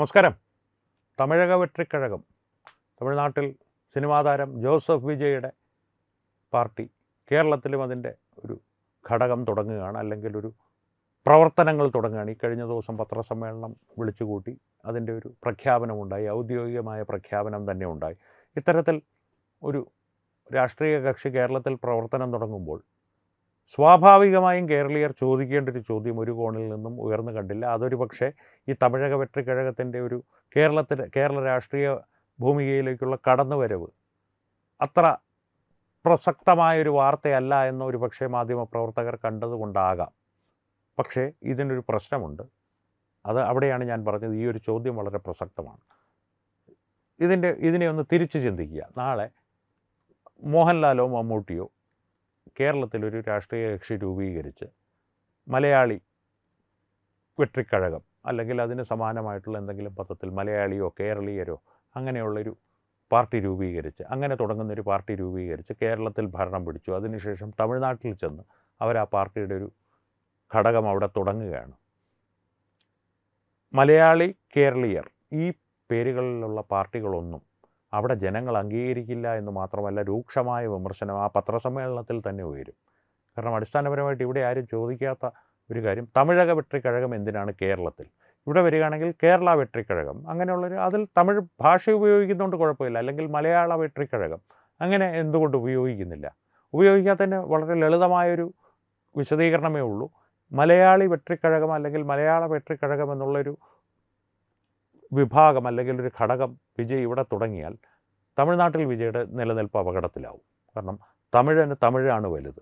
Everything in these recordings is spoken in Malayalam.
നമസ്കാരം. തമിഴക വെട്രിക്കഴകം, തമിഴ്നാട്ടിൽ സിനിമാ താരം ജോസഫ് വിജയുടെ പാർട്ടി കേരളത്തിലും അതിൻ്റെ ഒരു ഘടകം തുടങ്ങുകയാണ്, അല്ലെങ്കിൽ ഒരു പ്രവർത്തനങ്ങൾ തുടങ്ങുകയാണ്. ഈ കഴിഞ്ഞ ദിവസം പത്രസമ്മേളനം വിളിച്ചുകൂട്ടി അതിൻ്റെ ഒരു പ്രഖ്യാപനമുണ്ടായി, ഔദ്യോഗികമായ പ്രഖ്യാപനം തന്നെ ഉണ്ടായി. ഇത്തരത്തിൽ ഒരു രാഷ്ട്രീയ കക്ഷി കേരളത്തിൽ പ്രവർത്തനം തുടങ്ങുമ്പോൾ സ്വാഭാവികമായും കേരളീയർ ചോദിക്കേണ്ട ഒരു ചോദ്യം ഒരു കോണിൽ നിന്നും ഉയർന്നു കണ്ടില്ല. അതൊരു പക്ഷേ ഈ തമിഴക വെട്രിക്കഴകത്തിൻ്റെ ഒരു കേരള രാഷ്ട്രീയ ഭൂമികയിലേക്കുള്ള കടന്നുവരവ് അത്ര പ്രസക്തമായൊരു വാർത്തയല്ല എന്ന് ഒരു പക്ഷേ മാധ്യമപ്രവർത്തകർ കണ്ടതുകൊണ്ടാകാം. പക്ഷേ ഇതിനൊരു പ്രശ്നമുണ്ട്. അവിടെയാണ് ഞാൻ പറഞ്ഞത്, ഈ ഒരു ചോദ്യം വളരെ പ്രസക്തമാണ്. ഇതിനെ ഒന്ന് തിരിച്ചു ചിന്തിക്കുക. നാളെ മോഹൻലാലോ മമ്മൂട്ടിയോ കേരളത്തിലൊരു രാഷ്ട്രീയ കക്ഷി രൂപീകരിച്ച് മലയാളി വെട്രിക്കഴകം, അല്ലെങ്കിൽ അതിന് സമാനമായിട്ടുള്ള എന്തെങ്കിലും പദത്തിൽ മലയാളിയോ കേരളീയരോ അങ്ങനെയുള്ളൊരു പാർട്ടി രൂപീകരിച്ച്, അങ്ങനെ തുടങ്ങുന്നൊരു പാർട്ടി രൂപീകരിച്ച് കേരളത്തിൽ ഭരണം പിടിച്ചു. അതിനുശേഷം തമിഴ്നാട്ടിൽ ചെന്ന് അവർ ആ പാർട്ടിയുടെ ഒരു ഘടകം അവിടെ തുടങ്ങുകയാണ്. മലയാളി കേരളീയർ ഈ പേരുകളിലുള്ള പാർട്ടികളൊന്നും അവിടെ ജനങ്ങൾ അംഗീകരിക്കില്ല എന്ന് മാത്രമല്ല, രൂക്ഷമായ വിമർശനം ആ പത്രസമ്മേളനത്തിൽ തന്നെ ഉയരും. കാരണം അടിസ്ഥാനപരമായിട്ട് ഇവിടെ ആരും ചോദിക്കാത്ത ഒരു കാര്യം, തമിഴക വെട്രിക്കഴകം എന്തിനാണ് കേരളത്തിൽ? ഇവിടെ വരികയാണെങ്കിൽ കേരള വെട്രിക്കഴകം അങ്ങനെയുള്ളൊരു, അതിൽ തമിഴ് ഭാഷ ഉപയോഗിക്കുന്നതുകൊണ്ട് കുഴപ്പമില്ല. അല്ലെങ്കിൽ മലയാള വെട്രിക്കഴകം അങ്ങനെ എന്തുകൊണ്ട് ഉപയോഗിക്കുന്നില്ല? ഉപയോഗിക്കാത്തതിന് വളരെ ലളിതമായൊരു വിശദീകരണമേ ഉള്ളൂ. മലയാളി വെട്രിക്കഴകം അല്ലെങ്കിൽ മലയാള വെട്രിക്കഴകം എന്നുള്ളൊരു വിഭാഗം അല്ലെങ്കിൽ ഒരു ഘടകം വിജയ് ഇവിടെ തുടങ്ങിയാൽ തമിഴ്നാട്ടിൽ വിജയുടെ നിലനിൽപ്പ് അപകടത്തിലാവും. കാരണം തമിഴാണ് വലുത്,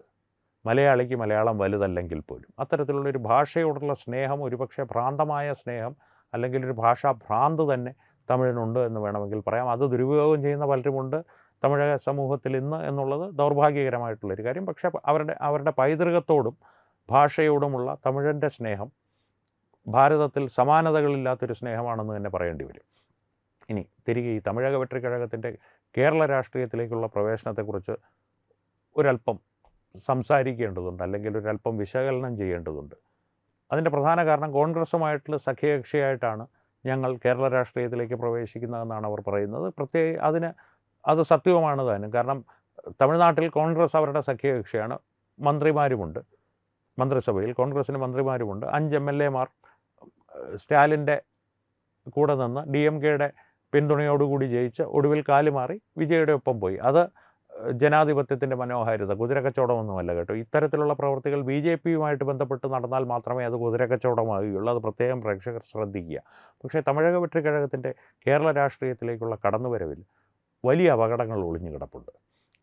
മലയാളിക്ക് മലയാളം വലുതല്ലെങ്കിൽ പോലും. അത്തരത്തിലുള്ളൊരു ഭാഷയോടുള്ള സ്നേഹം, ഒരുപക്ഷെ ഭ്രാന്തമായ സ്നേഹം, അല്ലെങ്കിൽ ഒരു ഭാഷാ ഭ്രാന്ത് തന്നെ തമിഴിനുണ്ട് എന്ന് വേണമെങ്കിൽ പറയാം. അത് ദുരുപയോഗം ചെയ്യുന്ന പലരുമുണ്ട് തമിഴക സമൂഹത്തിൽ ഇന്ന് എന്നുള്ളത് ദൗർഭാഗ്യകരമായിട്ടുള്ളൊരു കാര്യം. പക്ഷേ അവരുടെ പൈതൃകത്തോടും ഭാഷയോടുമുള്ള തമിഴിൻ്റെ സ്നേഹം ഭാരതത്തിൽ സമാനതകളില്ലാത്തൊരു സ്നേഹമാണെന്ന് തന്നെ പറയേണ്ടി വരും. ഇനി തിരികെ ഈ തമിഴക വെട്രിക്കഴകത്തിൻ്റെ കേരള രാഷ്ട്രീയത്തിലേക്കുള്ള പ്രവേശനത്തെക്കുറിച്ച് ഒരല്പം സംസാരിക്കേണ്ടതുണ്ട്, അല്ലെങ്കിൽ ഒരല്പം വിശകലനം ചെയ്യേണ്ടതുണ്ട്. അതിൻ്റെ പ്രധാന കാരണം, കോൺഗ്രസുമായിട്ടുള്ള സഖ്യകക്ഷിയായിട്ടാണ് ഞങ്ങൾ കേരള രാഷ്ട്രീയത്തിലേക്ക് പ്രവേശിക്കുന്നതെന്നാണ് അവർ പറയുന്നത്. അത് സത്യവുമാണ് താനും. കാരണം തമിഴ്നാട്ടിൽ കോൺഗ്രസ് അവരുടെ സഖ്യകക്ഷിയാണ്, മന്ത്രിമാരുമുണ്ട്, മന്ത്രിസഭയിൽ കോൺഗ്രസിന് മന്ത്രിമാരുമുണ്ട്. 5 MLA-മാർ സ്റ്റാലിൻ്റെ കൂടെ നിന്ന് DMK-യുടെ പിന്തുണയോടുകൂടി ജയിച്ച് ഒടുവിൽ കാലുമാറി വിജയുടെ ഒപ്പം പോയി. അത് ജനാധിപത്യത്തിൻ്റെ മനോഹാരിത, കുതിരക്കച്ചവടമൊന്നുമല്ല കേട്ടോ. ഇത്തരത്തിലുള്ള പ്രവൃത്തികൾ BJP-യുമായിട്ട് ബന്ധപ്പെട്ട് നടന്നാൽ മാത്രമേ അത് കുതിരക്കച്ചവടമാകുകയുള്ളൂ. അത് പ്രത്യേകം പ്രേക്ഷകർ ശ്രദ്ധിക്കുക. പക്ഷേ തമിഴക വെട്രിക്കഴകത്തിൻ്റെ കേരള രാഷ്ട്രീയത്തിലേക്കുള്ള കടന്നുവരവിൽ വലിയ അപകടങ്ങൾ ഒളിഞ്ഞു കിടപ്പുണ്ട്.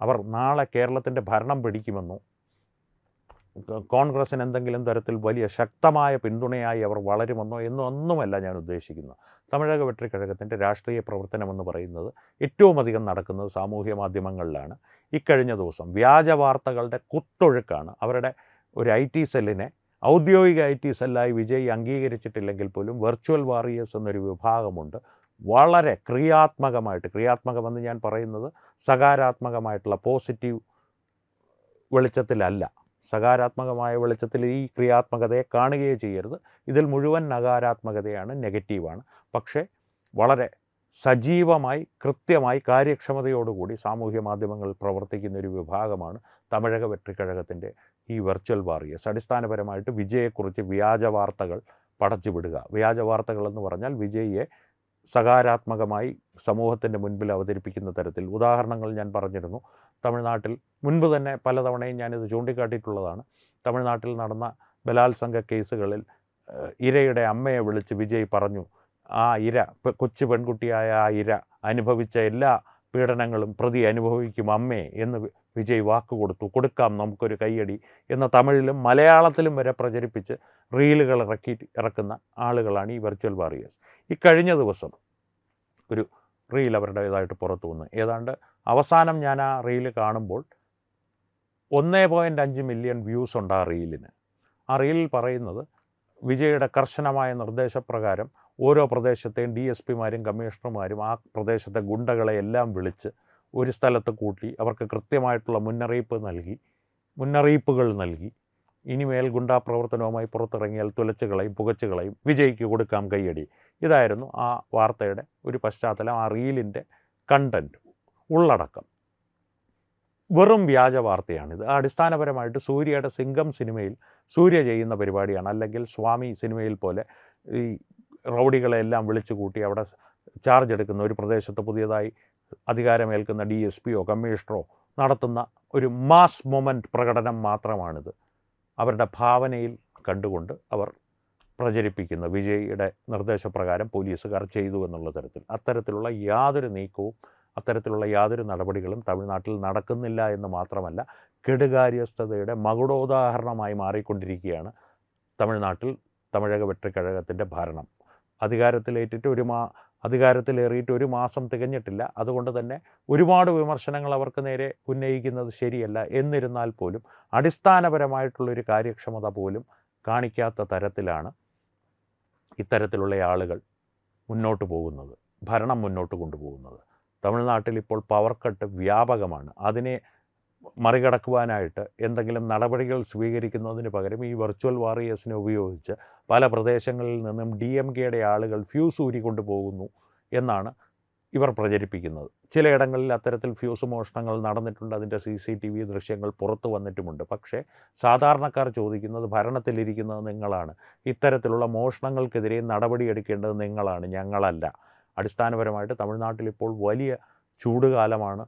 അവർ നാളെ കേരളത്തിൻ്റെ ഭരണം പിടിക്കുമെന്നോ കോൺഗ്രസിന് എന്തെങ്കിലും തരത്തിൽ വലിയ ശക്തമായ പിന്തുണയായി അവർ വളരുമെന്നോ എന്നൊന്നുമല്ല ഞാൻ ഉദ്ദേശിക്കുന്നത്. തമിഴക വെട്രിക്കഴകത്തിൻ്റെ രാഷ്ട്രീയ പ്രവർത്തനമെന്ന് പറയുന്നത് ഏറ്റവും അധികം നടക്കുന്നത് സാമൂഹ്യ മാധ്യമങ്ങളിലാണ്. ഇക്കഴിഞ്ഞ ദിവസം വ്യാജ വാർത്തകളുടെ കുത്തൊഴുക്കാണ്. അവരുടെ ഒരു IT സെല്ലിനെ ഔദ്യോഗിക IT സെല്ലായി വിജയ് അംഗീകരിച്ചിട്ടില്ലെങ്കിൽ പോലും വെർച്വൽ വാറിയേഴ്സ് എന്നൊരു വിഭാഗമുണ്ട്. വളരെ ക്രിയാത്മകമെന്ന് ഞാൻ പറയുന്നത് സകാരാത്മകമായിട്ടുള്ള പോസിറ്റീവ് വെളിച്ചത്തിലല്ല, സകാരാത്മകമായ വെളിച്ചത്തിൽ ഈ ക്രിയാത്മകതയെ കാണുകയേ ചെയ്യരുത്. ഇതിൽ മുഴുവൻ നകാരാത്മകതയാണ്, നെഗറ്റീവാണ്. പക്ഷേ വളരെ സജീവമായി, കൃത്യമായി, കാര്യക്ഷമതയോടുകൂടി സാമൂഹ്യ മാധ്യമങ്ങളിൽ പ്രവർത്തിക്കുന്ന ഒരു വിഭാഗമാണ് തമിഴക വെട്രിക്കഴകത്തിൻ്റെ ഈ വെർച്വൽ വാറിയേഴ്സ്. അടിസ്ഥാനപരമായിട്ട് വിജയെക്കുറിച്ച് വ്യാജ വാർത്തകൾ പടച്ചുവിടുക. വ്യാജ വാർത്തകൾ എന്ന് പറഞ്ഞാൽ വിജയിയെ സകാരാത്മകമായി സമൂഹത്തിൻ്റെ മുൻപിൽ അവതരിപ്പിക്കുന്ന തരത്തിൽ. ഉദാഹരണങ്ങൾ ഞാൻ പറഞ്ഞിരുന്നു. തമിഴ്നാട്ടിൽ മുൻപ് തന്നെ പലതവണയും ഞാനിത് ചൂണ്ടിക്കാട്ടിയിട്ടുള്ളതാണ്. തമിഴ്നാട്ടിൽ നടന്ന ബലാത്സംഗ കേസുകളിൽ ഇരയുടെ അമ്മയെ വിളിച്ച് വിജയ് പറഞ്ഞു, ആ ഇര, കൊച്ചു പെൺകുട്ടിയായ ആ ഇര അനുഭവിച്ച എല്ലാ പീഡനങ്ങളും പ്രതി അനുഭവിക്കും അമ്മേ എന്ന് വിജയ് കൊടുക്കാം നമുക്കൊരു കയ്യടി എന്ന തമിഴിലും മലയാളത്തിലും വരെ പ്രചരിപ്പിച്ച് റീലുകൾ ഇറക്കുന്ന ആളുകളാണ് ഈ വെർച്വൽ വാറിയേഴ്സ്. ഈ കഴിഞ്ഞ ദിവസം ഒരു റീൽ അവരുടേതായിട്ട് പുറത്തു വന്നു. ഏതാണ്ട് അവസാനം ഞാൻ ആ റീല് കാണുമ്പോൾ 1.5 മില്യൺ വ്യൂസ് ഉണ്ട് ആ റീലിന്. ആ റീലിൽ പറയുന്നത്, വിജയുടെ കർശനമായ നിർദ്ദേശപ്രകാരം ഓരോ പ്രദേശത്തെയും DSP-മാരും കമ്മീഷണർമാരും ആ പ്രദേശത്തെ ഗുണ്ടകളെ എല്ലാം വിളിച്ച് ഒരു സ്ഥലത്ത് കൂട്ടി അവർക്ക് കൃത്യമായിട്ടുള്ള മുന്നറിയിപ്പുകൾ നൽകി ഇനിമേൽ ഗുണ്ടാ പ്രവർത്തനവുമായി പുറത്തിറങ്ങിയാൽ തുലച്ചുകളയും പുകച്ചുകളയും, വിജയ്ക്ക് കൊടുക്കാം കയ്യടി ഇതായിരുന്നു ആ വാർത്തയുടെ ഒരു പശ്ചാത്തലം, ആ റീലിൻ്റെ കണ്ടൻറ്റ്, ഉള്ളടക്കം. വെറും വ്യാജ വാർത്തയാണിത്. അടിസ്ഥാനപരമായിട്ട് സൂര്യയുടെ സിംഗം സിനിമയിൽ സൂര്യ ചെയ്യുന്ന പരിപാടിയാണ്. അല്ലെങ്കിൽ സ്വാമി സിനിമയിൽ പോലെ ഈ റൗഡികളെ എല്ലാം വിളിച്ചു കൂട്ടി അവിടെ ചാർജ് എടുക്കുന്ന, ഒരു പ്രദേശത്ത് പുതിയതായി അധികാരമേൽക്കുന്ന DSPയോ കമ്മീഷണറോ നടത്തുന്ന ഒരു മാസ് മൊമെൻറ്റ് പ്രകടനം മാത്രമാണിത്. അവരുടെ ഭാവനയിൽ കണ്ടുകൊണ്ട് അവർ പ്രചരിപ്പിക്കുന്ന, വിജയിയുടെ നിർദ്ദേശപ്രകാരം പോലീസുകാർ ചെയ്തു എന്നുള്ള തരത്തിൽ. അത്തരത്തിലുള്ള യാതൊരു നീക്കവും അത്തരത്തിലുള്ള യാതൊരു നടപടികളും തമിഴ്നാട്ടിൽ നടക്കുന്നില്ല എന്ന് മാത്രമല്ല, കെടുകാര്യസ്ഥതയുടെ മകുടോദാഹരണമായി മാറിക്കൊണ്ടിരിക്കുകയാണ് തമിഴ്നാട്ടിൽ തമിഴക വെട്രിക്കഴകത്തിൻ്റെ ഭരണം. അധികാരത്തിലേറിയിട്ട് ഒരു മാസം തികഞ്ഞിട്ടില്ല. അതുകൊണ്ട് തന്നെ ഒരുപാട് വിമർശനങ്ങൾ അവർക്ക് നേരെ ഉന്നയിക്കുന്നത് ശരിയല്ല. എന്നിരുന്നാൽ പോലും അടിസ്ഥാനപരമായിട്ടുള്ളൊരു കാര്യക്ഷമത പോലും കാണിക്കാത്ത തരത്തിലാണ് ഇത്തരത്തിലുള്ള ആളുകൾ മുന്നോട്ട് പോകുന്നത്, ഭരണം മുന്നോട്ട് കൊണ്ടുപോകുന്നത്. തമിഴ്നാട്ടിൽ ഇപ്പോൾ പവർ കട്ട് വ്യാപകമാണ്. അതിനെ മറികടക്കുവാനായിട്ട് എന്തെങ്കിലും നടപടികൾ സ്വീകരിക്കുന്നതിന് പകരം ഈ വെർച്വൽ വാറിയേഴ്സിനെ ഉപയോഗിച്ച് പല പ്രദേശങ്ങളിൽ നിന്നും DMKയുടെ ആളുകൾ ഫ്യൂസ് ഊരിക്കൊണ്ടു പോകുന്നു എന്നാണ് ഇവർ പ്രചരിപ്പിക്കുന്നത്. ചിലയിടങ്ങളിൽ അത്തരത്തിൽ ഫ്യൂസ് മോഷണങ്ങൾ നടന്നിട്ടുണ്ട്. അതിൻ്റെ CCTV ദൃശ്യങ്ങൾ പുറത്തു വന്നിട്ടുമുണ്ട്. പക്ഷേ സാധാരണക്കാർ ചോദിക്കുന്നത്, ഭരണത്തിലിരിക്കുന്നത് നിങ്ങളാണ്, ഇത്തരത്തിലുള്ള മോഷണങ്ങൾക്കെതിരെ നടപടിയെടുക്കേണ്ടത് നിങ്ങളാണ്, ഞങ്ങളല്ല. അടിസ്ഥാനപരമായിട്ട് തമിഴ്നാട്ടിൽ ഇപ്പോൾ വലിയ ചൂടുകാലമാണ്.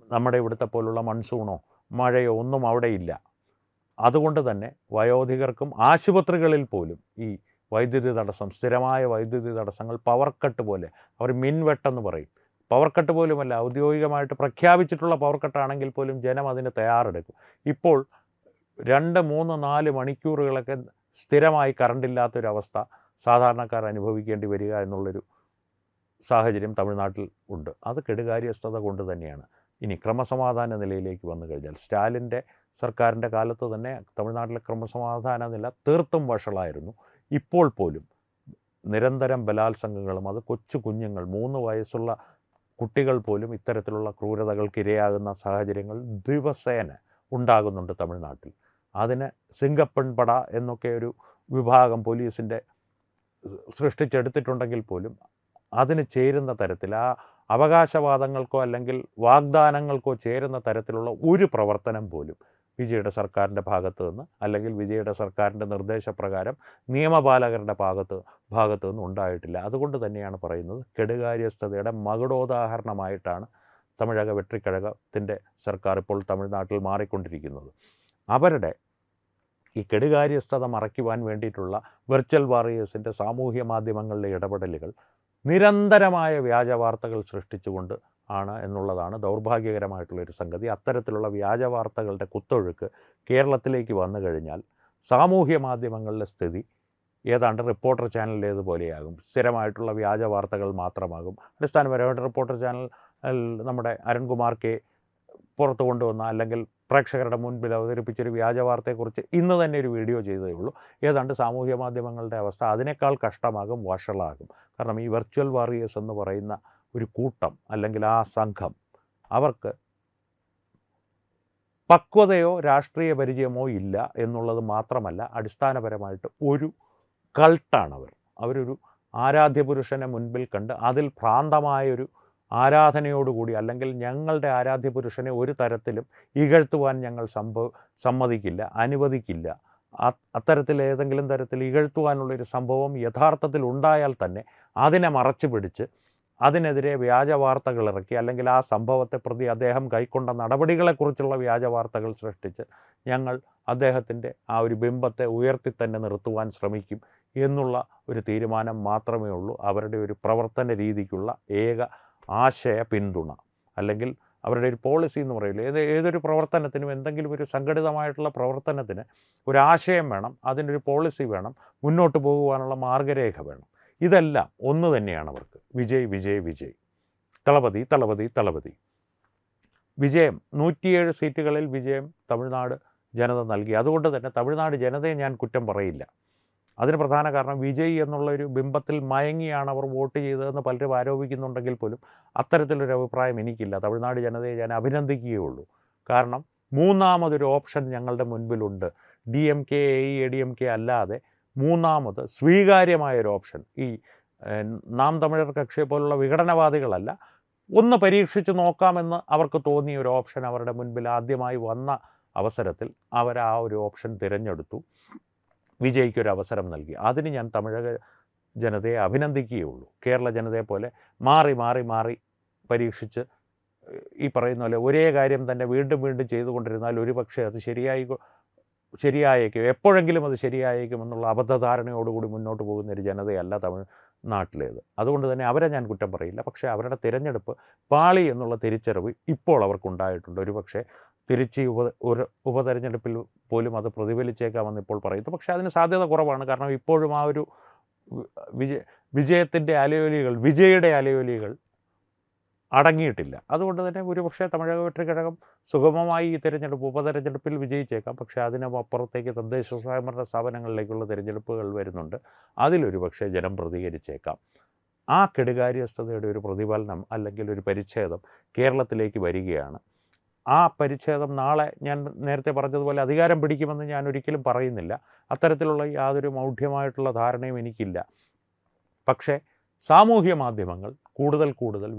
നമ്മുടെ ഇവിടുത്തെ പോലുള്ള മൺസൂണോ മഴയോ ഒന്നും അവിടെ ഇല്ല. അതുകൊണ്ട് തന്നെ വയോധികർക്കും ആശുപത്രികളിൽ പോലും ഈ വൈദ്യുതി തടസ്സം, സ്ഥിരമായ വൈദ്യുതി തടസ്സങ്ങൾ, പവർ കട്ട് പോലെ, അവർ മിൻവെട്ടെന്ന് പറയും, പവർ കട്ട് പോലുമല്ല, ഔദ്യോഗികമായിട്ട് പ്രഖ്യാപിച്ചിട്ടുള്ള പവർ കട്ടാണെങ്കിൽ പോലും ജനം അതിന് തയ്യാറെടുക്കും. ഇപ്പോൾ 2, 3, 4 മണിക്കൂറുകളൊക്കെ സ്ഥിരമായി കറണ്ടില്ലാത്തൊരവസ്ഥ സാധാരണക്കാർ അനുഭവിക്കേണ്ടി വരിക എന്നുള്ളൊരു സാഹചര്യം തമിഴ്നാട്ടിൽ ഉണ്ട്. അത് കെടുകാര്യസ്ഥത കൊണ്ട് തന്നെയാണ്. ഇനി ക്രമസമാധാന നിലയിലേക്ക് വന്നു കഴിഞ്ഞാൽ, സ്റ്റാലിൻ്റെ സർക്കാരിൻ്റെ കാലത്ത് തന്നെ തമിഴ്നാട്ടിലെ ക്രമസമാധാന നില തീർത്തും വഷളായിരുന്നു. ഇപ്പോൾ പോലും നിരന്തരം ബലാത്സംഗങ്ങളും, അത് കൊച്ചു കുഞ്ഞുങ്ങൾ, 3 വയസ്സുള്ള കുട്ടികൾ പോലും ഇത്തരത്തിലുള്ള ക്രൂരതകൾക്ക് ഇരയാകുന്ന സാഹചര്യങ്ങൾ ദിവസേന ഉണ്ടാകുന്നുണ്ട് തമിഴ്നാട്ടിൽ. അതിന് സിംഗപ്പെൺപട എന്നൊക്കെ ഒരു വിഭാഗം പോലീസിൻ്റെ സൃഷ്ടിച്ചെടുത്തിട്ടുണ്ടെങ്കിൽ പോലും അതിന് ചേരുന്ന തരത്തിൽ, ആ അവകാശവാദങ്ങൾക്കോ അല്ലെങ്കിൽ വാഗ്ദാനങ്ങൾക്കോ ചേരുന്ന തരത്തിലുള്ള ഒരു പ്രവർത്തനം പോലും വിജയുടെ സർക്കാരിൻ്റെ ഭാഗത്തു നിന്ന്, അല്ലെങ്കിൽ വിജയുടെ സർക്കാരിൻ്റെ നിർദ്ദേശപ്രകാരം നിയമപാലകരുടെ ഭാഗത്തു നിന്ന് ഉണ്ടായിട്ടില്ല. അതുകൊണ്ട് തന്നെയാണ് പറയുന്നത്, കെടുകാര്യസ്ഥതയുടെ മകുടോദാഹരണമായിട്ടാണ് തമിഴക വെട്രിക്കഴകത്തിൻ്റെ സർക്കാർ ഇപ്പോൾ തമിഴ്നാട്ടിൽ മാറിക്കൊണ്ടിരിക്കുന്നത്. അവരുടെ ഈ കെടുകാര്യസ്ഥത മറയ്ക്കുവാൻ വേണ്ടിയിട്ടുള്ള വെർച്വൽ വാറിയേഴ്സിൻ്റെ സാമൂഹ്യ മാധ്യമങ്ങളിലെ ഇടപെടലുകൾ നിരന്തരമായ വ്യാജ വാർത്തകൾ സൃഷ്ടിച്ചുകൊണ്ട് ആണ് എന്നുള്ളതാണ് ദൗർഭാഗ്യകരമായിട്ടുള്ളൊരു സംഗതി. അത്തരത്തിലുള്ള വ്യാജ വാർത്തകളുടെ കുത്തൊഴുക്ക് കേരളത്തിലേക്ക് വന്നു കഴിഞ്ഞാൽ സാമൂഹ്യ മാധ്യമങ്ങളിലെ സ്ഥിതി ഏതാണ്ട് റിപ്പോർട്ടർ ചാനലിലേതുപോലെയാകും. സ്ഥിരമായിട്ടുള്ള വ്യാജ വാർത്തകൾ മാത്രമാകും. അടിസ്ഥാനപരമായിട്ട് റിപ്പോർട്ടർ ചാനൽ നമ്മുടെ അരുൺകുമാർ കെ പുറത്തു കൊണ്ടുവന്ന, അല്ലെങ്കിൽ പ്രേക്ഷകരുടെ മുൻപിൽ അവതരിപ്പിച്ചൊരു വ്യാജ വാർത്തയെക്കുറിച്ച് ഇന്ന് തന്നെ ഒരു വീഡിയോ ചെയ്തതേ ഉള്ളൂ. ഏതാണ്ട് സാമൂഹ്യ മാധ്യമങ്ങളുടെ അവസ്ഥ അതിനേക്കാൾ കഷ്ടമാകും, വഷളാകും. കാരണം ഈ വെർച്വൽ വാറിയേഴ്സ് എന്ന് പറയുന്ന ഒരു കൂട്ടം, അല്ലെങ്കിൽ ആ സംഘം, അവർക്ക് പക്വതയോ രാഷ്ട്രീയ പരിചയമോ ഇല്ല എന്നുള്ളത് മാത്രമല്ല, അടിസ്ഥാനപരമായിട്ട് ഒരു കൾട്ടാണ് അവരൊരു ആരാധ്യപുരുഷനെ മുൻപിൽ കണ്ട് അതിൽ ഭ്രാന്തമായൊരു ആരാധനയോടുകൂടി, അല്ലെങ്കിൽ ഞങ്ങളുടെ ആരാധ്യപുരുഷനെ ഒരു തരത്തിലും ഇകഴ്ത്തുവാൻ ഞങ്ങൾ സമ്മതിക്കില്ല, അനുവദിക്കില്ല. അത്തരത്തിൽ ഏതെങ്കിലും തരത്തിൽ ഇകഴ്ത്തുവാനുള്ളൊരു സംഭവം യഥാർത്ഥത്തിൽ ഉണ്ടായാൽ തന്നെ അതിനെ മറച്ചു പിടിച്ച് അതിനെതിരെ വ്യാജ വാർത്തകൾ ഇറക്കി, അല്ലെങ്കിൽ ആ സംഭവത്തെ പ്രതി അദ്ദേഹം കൈക്കൊണ്ട നടപടികളെക്കുറിച്ചുള്ള വ്യാജ വാർത്തകൾ സൃഷ്ടിച്ച് ഞങ്ങൾ അദ്ദേഹത്തിൻ്റെ ആ ഒരു ബിംബത്തെ ഉയർത്തി തന്നെ നിർത്തുവാൻ ശ്രമിക്കും എന്നുള്ള ഒരു തീരുമാനം മാത്രമേ ഉള്ളൂ അവരുടെ ഒരു പ്രവർത്തന രീതിക്കുള്ള ഏക ആശയ പിന്തുണ. അല്ലെങ്കിൽ അവരുടെ ഒരു പോളിസി എന്ന് പറയില്ല, ഏതൊരു പ്രവർത്തനത്തിനും, എന്തെങ്കിലും ഒരു സംഘടിതമായിട്ടുള്ള പ്രവർത്തനത്തിന് ഒരു ആശയം വേണം, അതിനൊരു പോളിസി വേണം, മുന്നോട്ട് പോകുവാനുള്ള മാർഗരേഖ വേണം. ഇതെല്ലാം ഒന്ന് തന്നെയാണ് അവർക്ക്. വിജയ് വിജയ് വിജയ്, തളപതി തളപതി തളപതി. വിജയം 107 സീറ്റുകളിൽ വിജയം തമിഴ്നാട് ജനത നൽകി. അതുകൊണ്ട് തന്നെ തമിഴ്നാട് ജനതയെ ഞാൻ കുറ്റം പറയില്ല. അതിന് പ്രധാന കാരണം വിജയ് എന്നുള്ളൊരു ബിംബത്തിൽ മയങ്ങിയാണ് അവർ വോട്ട് ചെയ്തതെന്ന് പലരും ആരോപിക്കുന്നുണ്ടെങ്കിൽ പോലും അത്തരത്തിലൊരു അഭിപ്രായം എനിക്കില്ല. തമിഴ്നാട് ജനതയെ ഞാൻ അഭിനന്ദിക്കുകയുള്ളൂ. കാരണം മൂന്നാമതൊരു ഓപ്ഷൻ ഞങ്ങളുടെ മുൻപിലുണ്ട്. DMK ADMK അല്ലാതെ മൂന്നാമത് സ്വീകാര്യമായൊരു ഓപ്ഷൻ, ഈ നാം തമിഴർ കക്ഷിയെ പോലുള്ള വിഘടനവാദികളല്ല, ഒന്ന് പരീക്ഷിച്ച് നോക്കാമെന്ന് അവർക്ക് തോന്നിയ ഒരു ഓപ്ഷൻ അവരുടെ മുൻപിൽ ആദ്യമായി വന്ന അവസരത്തിൽ അവർ ആ ഒരു ഓപ്ഷൻ തിരഞ്ഞെടുത്തു, വിജയ്ക്കൊരു അവസരം നൽകി. അതിന് ഞാൻ തമിഴക ജനതയെ അഭിനന്ദിക്കുകയുള്ളൂ. കേരള ജനതയെ പോലെ മാറി മാറി മാറി പരീക്ഷിച്ച് ഈ പറയുന്ന പോലെ ഒരേ കാര്യം തന്നെ വീണ്ടും വീണ്ടും ചെയ്തുകൊണ്ടിരുന്നാൽ ഒരുപക്ഷെ അത് ശരിയായേക്കും, എപ്പോഴെങ്കിലും അത് ശരിയായേക്കും എന്നുള്ള അബദ്ധധാരണയോടുകൂടി മുന്നോട്ട് പോകുന്ന ഒരു ജനതയല്ല തമിഴ്നാട്ടിലേത്. അതുകൊണ്ട് തന്നെ അവരെ ഞാൻ കുറ്റം പറയില്ല. പക്ഷേ അവരുടെ തിരഞ്ഞെടുപ്പ് പാളി എന്നുള്ള തിരിച്ചറിവ് ഇപ്പോൾ അവർക്കുണ്ടായിട്ടുണ്ട്. ഒരുപക്ഷെ തിരിച്ച് ഉപതെരഞ്ഞെടുപ്പിൽ പോലും അത് പ്രതിഫലിച്ചേക്കാമെന്ന് ഇപ്പോൾ പറയുന്നു. പക്ഷേ അതിന് സാധ്യത കുറവാണ്. കാരണം ഇപ്പോഴും ആ ഒരു വിജയത്തിൻ്റെ അലയൊലികൾ, വിജയുടെ അലയൊലികൾ അടങ്ങിയിട്ടില്ല. അതുകൊണ്ട് തന്നെ ഒരുപക്ഷെ തമിഴക വെട്രിക്കഴകം സുഗമമായി ഈ ഉപതെരഞ്ഞെടുപ്പിൽ വിജയിച്ചേക്കാം. പക്ഷേ അതിനപ്പുറത്തേക്ക് തദ്ദേശ സ്വയംഭരണ സ്ഥാപനങ്ങളിലേക്കുള്ള തിരഞ്ഞെടുപ്പുകൾ വരുന്നുണ്ട്. അതിലൊരു പക്ഷേ ജനം പ്രതികരിച്ചേക്കാം. ആ കെടുകാര്യസ്ഥതയുടെ ഒരു പ്രതിഫലനം അല്ലെങ്കിൽ ഒരു പരിച്ഛേദം കേരളത്തിലേക്ക് വരികയാണ്. ആ പരിച്ഛേദം നാളെ ഞാൻ നേരത്തെ പറഞ്ഞതുപോലെ അധികാരം പിടിക്കുമെന്ന് ഞാൻ ഒരിക്കലും പറയുന്നില്ല. അത്തരത്തിലുള്ള യാതൊരു മൗഢ്യമായിട്ടുള്ള ധാരണയും എനിക്കില്ല. പക്ഷേ സാമൂഹ്യ മാധ്യമങ്ങൾ കൂടുതൽ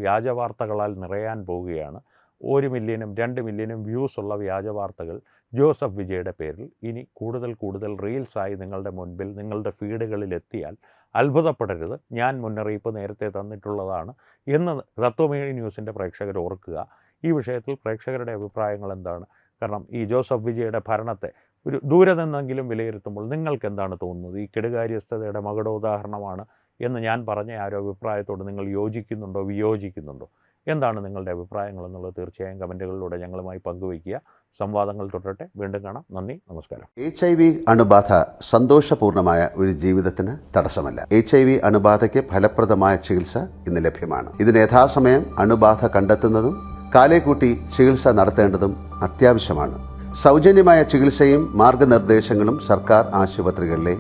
വ്യാജ വാർത്തകളാൽ നിറയാൻ പോവുകയാണ്. 1 മില്യനും 2 മില്യനും വ്യൂസ് ഉള്ള വ്യാജ വാർത്തകൾ ജോസഫ് വിജയുടെ പേരിൽ ഇനി കൂടുതൽ റീൽസായി നിങ്ങളുടെ മുൻപിൽ, നിങ്ങളുടെ ഫീഡുകളിൽ എത്തിയാൽ അത്ഭുതപ്പെടരുത്. ഞാൻ മുന്നറിയിപ്പ് നേരത്തെ തന്നിട്ടുള്ളതാണ് എന്ന് തത്വമയി ന്യൂസിൻ്റെ പ്രേക്ഷകർ ഓർക്കുക. ഈ വിഷയത്തിൽ പ്രേക്ഷകരുടെ അഭിപ്രായങ്ങൾ എന്താണ്? കാരണം ഈ ജോസഫ് വിജയുടെ ഭരണത്തെ ഒരു ദൂരെ നിന്നെങ്കിലും വിലയിരുത്തുമ്പോൾ നിങ്ങൾക്ക് എന്താണ് തോന്നുന്നത്? ഈ കെടുകാര്യസ്ഥതയുടെ മകുടോദാഹരണമാണ് എന്ന് ഞാൻ പറഞ്ഞ ആ ഒരു അഭിപ്രായത്തോട് നിങ്ങൾ യോജിക്കുന്നുണ്ടോ, വിയോജിക്കുന്നുണ്ടോ? എന്താണ് നിങ്ങളുടെ അഭിപ്രായങ്ങൾ എന്നുള്ളത് തീർച്ചയായും കമൻറ്റുകളിലൂടെ ഞങ്ങളുമായി പങ്കുവയ്ക്കുക. സംവാദങ്ങൾ തുടരട്ടെ. വീണ്ടും കാണാം. നന്ദി, നമസ്കാരം. HIV അണുബാധ സന്തോഷപൂർണമായ ഒരു ജീവിതത്തിന് തടസ്സമല്ല. HIV അണുബാധയ്ക്ക് ഫലപ്രദമായ ചികിത്സ ഇന്ന് ലഭ്യമാണ്. ഇതിന് യഥാസമയം അണുബാധ കണ്ടെത്തുന്നതും കാലേക്കൂട്ടി ചികിത്സ നടത്തേണ്ടതും അത്യാവശ്യമാണ്. സൗജന്യമായ ചികിത്സയും മാർഗനിർദ്ദേശങ്ങളും സർക്കാർ ആശുപത്രികളിലെ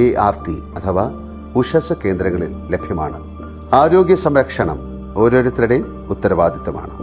ART അഥവാ ഉഷസ് കേന്ദ്രങ്ങളിൽ ലഭ്യമാണ്. ആരോഗ്യ സംരക്ഷണം ഓരോരുത്തരുടെയും ഉത്തരവാദിത്തമാണ്.